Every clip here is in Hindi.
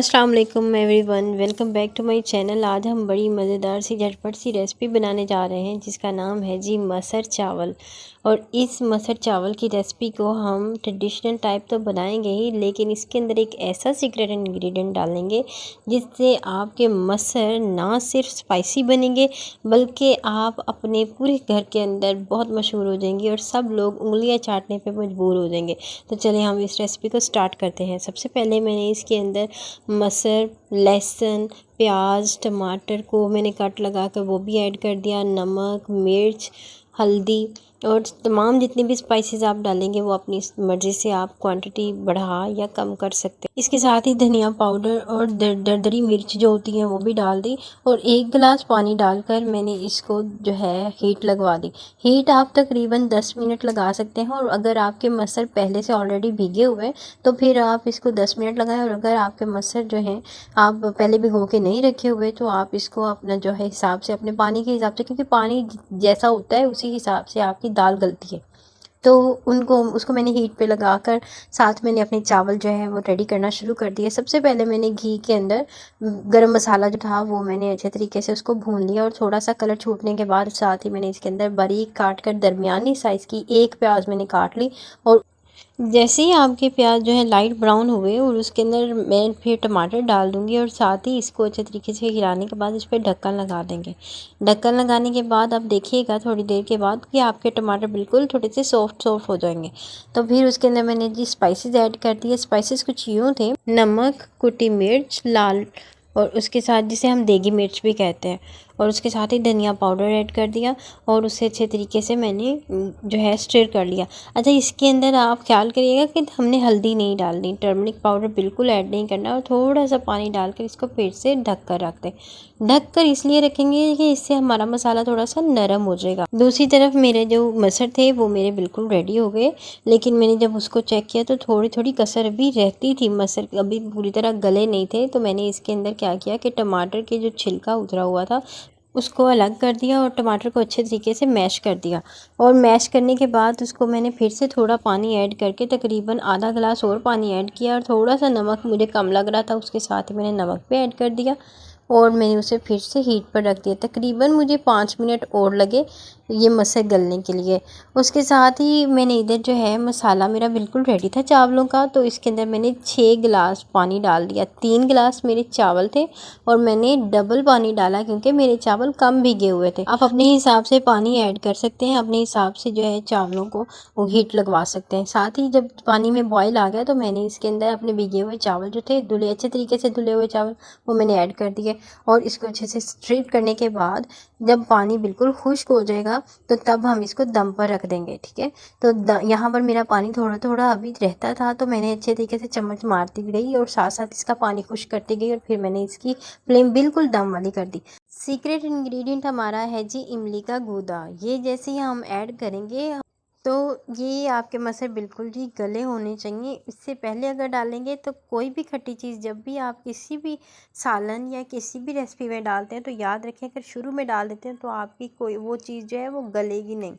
अस्सलाम वालेकुम everyone, welcome back to my channel. आज हम बड़ी मज़ेदार सी झटपट सी रेसिपी बनाने जा रहे हैं जिसका नाम है जी मसर चावल। और इस मसर चावल की रेसिपी को हम ट्रेडिशनल टाइप तो बनाएंगे ही, लेकिन इसके अंदर एक ऐसा सीक्रेट इंग्रेडिएंट डालेंगे जिससे आपके मसर ना सिर्फ स्पाइसी बनेंगे बल्कि आप अपने पूरे घर के अंदर बहुत मशहूर हो जाएंगे और सब लोग उंगलियां चाटने पे मजबूर हो जाएंगे। तो चलिए हम इस रेसिपी को स्टार्ट करते हैं। सबसे पहले मैंने इसके अंदर मसर, लहसुन, प्याज, टमाटर को मैंने कट लगा कर वो भी ऐड कर दिया। नमक, मिर्च, हल्दी और तमाम जितनी भी स्पाइसेस आप डालेंगे वो अपनी मर्ज़ी से आप क्वांटिटी बढ़ा या कम कर सकते हैं। इसके साथ ही धनिया पाउडर और दरदरी मिर्च जो होती है वो भी डाल दी और 1 गिलास पानी डालकर मैंने इसको जो है हीट लगवा दी। हीट आप तकरीबन 10 मिनट लगा सकते हैं और अगर आपके मसर पहले से ऑलरेडी भीगे हुए हैं तो फिर आप इसको 10 मिनट लगाएं, और अगर आपके मसर जो हैं आप पहले भिगो के नहीं रखे हुए तो आप इसको अपना जो है हिसाब से, अपने पानी के हिसाब से, क्योंकि पानी जैसा होता है उसी हिसाब से आपकी दाल गलती है, तो उसको मैंने हीट पे लगाकर साथ मैंने अपने चावल जो है वो रेडी करना शुरू कर दिया। सबसे पहले मैंने घी के अंदर गरम मसाला जो था वो मैंने अच्छे तरीके से उसको भून लिया और थोड़ा सा कलर छूटने के बाद साथ ही मैंने इसके अंदर बारीक काट कर दरमियानी साइज़ की एक प्याज मैंने काट ली। और जैसे ही आपके प्याज जो है लाइट ब्राउन हुए और उसके अंदर मैं फिर टमाटर डाल दूंगी और साथ ही इसको अच्छे तरीके से हिलाने के बाद इस पर ढक्कन लगा देंगे। ढक्कन लगाने के बाद आप देखिएगा थोड़ी देर के बाद कि आपके टमाटर बिल्कुल थोड़े से सॉफ्ट सॉफ्ट हो जाएंगे। तो फिर उसके अंदर मैंने जी स्पाइसेस ऐड कर दिए। स्पाइसेस कुछ यूँ थे: नमक, कुटी मिर्च लाल, और उसके साथ जिसे हम देगी मिर्च भी कहते हैं, और उसके साथ ही धनिया पाउडर ऐड कर दिया और उसे अच्छे तरीके से मैंने जो है स्टिर कर लिया। अच्छा, इसके अंदर आप ख्याल करिएगा कि हमने हल्दी नहीं डालनी, टर्मरिक पाउडर बिल्कुल ऐड नहीं करना, और थोड़ा सा पानी डालकर इसको फिर से ढक कर रख दें। ढक कर इसलिए रखेंगे कि इससे हमारा मसाला थोड़ा सा नरम हो जाएगा। दूसरी तरफ मेरे जो मसर थे वो मेरे बिल्कुल रेडी हो गए, लेकिन मैंने जब उसको चेक किया तो थोड़ी थोड़ी कसर भी रहती थी, मसर अभी पूरी तरह गले नहीं थे। तो मैंने इसके अंदर क्या किया कि टमाटर के जो छिलका उतरा हुआ था उसको अलग कर दिया और टमाटर को अच्छे तरीके से मैश कर दिया। और मैश करने के बाद उसको मैंने फिर से थोड़ा पानी ऐड करके तकरीबन आधा गिलास और पानी ऐड किया, और थोड़ा सा नमक मुझे कम लग रहा था उसके साथ ही मैंने नमक भी ऐड कर दिया और मैंने उसे फिर से हीट पर रख दिया। तकरीबन मुझे 5 मिनट और लगे ये मसर गलने के लिए। उसके साथ ही मैंने इधर जो है मसाला मेरा बिल्कुल रेडी था चावलों का, तो इसके अंदर मैंने 6 गिलास पानी डाल दिया। 3 गिलास मेरे चावल थे और मैंने डबल पानी डाला क्योंकि मेरे चावल कम भीगे हुए थे। आप अपने हिसाब से पानी ऐड कर सकते हैं, अपने हिसाब से जो है चावलों को वो हीट लगवा सकते हैं। साथ ही जब पानी में बॉयल आ गया तो मैंने इसके अंदर अपने भीगे हुए चावल जो थे, धुले अच्छे तरीके से धुले हुए चावल, वो मैंने ऐड कर दिए और इसको अच्छे से स्ट्रेट करने के बाद जब पानी बिल्कुल खुश्क हो जाएगा तो तब हम इसको दम पर रख देंगे। ठीक है, तो यहाँ पर मेरा पानी थोड़ा थोड़ा अभी रहता था तो मैंने अच्छे तरीके से चम्मच मारती गई और साथ साथ इसका पानी खुश्क करती गई और फिर मैंने इसकी फ्लेम बिल्कुल दम वाली कर दी। सीक्रेट इंग्रेडिएंट हमारा है जी इमली का गूदा। ये जैसे ही हम ऐड करेंगे तो ये आपके मसर बिल्कुल जी गले होने चाहिए। इससे पहले अगर डालेंगे तो कोई भी खट्टी चीज़ जब भी आप किसी भी सालन या किसी भी रेसिपी में डालते हैं तो याद रखें, अगर शुरू में डाल देते हैं तो आपकी कोई वो चीज़ जो है वो गलेगी नहीं।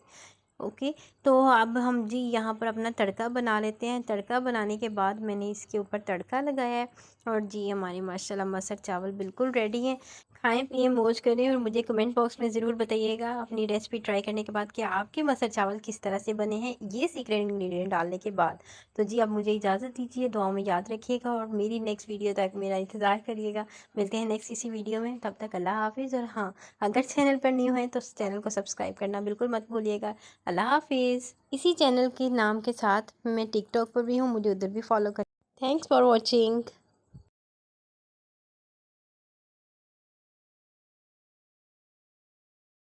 ओके, तो अब हम जी यहाँ पर अपना तड़का बना लेते हैं। तड़का बनाने के बाद मैंने इसके ऊपर तड़का लगाया है और जी हमारे माशाल्लाह मसर चावल बिल्कुल रेडी हैं। खाएं पिएं मौज करें और मुझे कमेंट बॉक्स में ज़रूर बताइएगा अपनी रेसिपी ट्राई करने के बाद कि आपके मसर चावल किस तरह से बने हैं ये सीक्रेट इंग्रेडिएंट डालने के बाद। तो जी अब मुझे इजाज़त दीजिए, दुआ में याद रखिएगा और मेरी नेक्स्ट वीडियो तक मेरा इंतज़ार करिएगा। मिलते हैं नेक्स्ट किसी वीडियो में, तब तक अल्लाह हाफिज़। और हाँ, अगर चैनल पर न्यू हैं तो चैनल को सब्सक्राइब करना बिल्कुल मत भूलिएगा। अल्लाह हाफिज़। इसी चैनल के नाम के साथ मैं टिकटॉक पर भी हूँ, मुझे उधर भी फॉलो कर। Thanks for watching.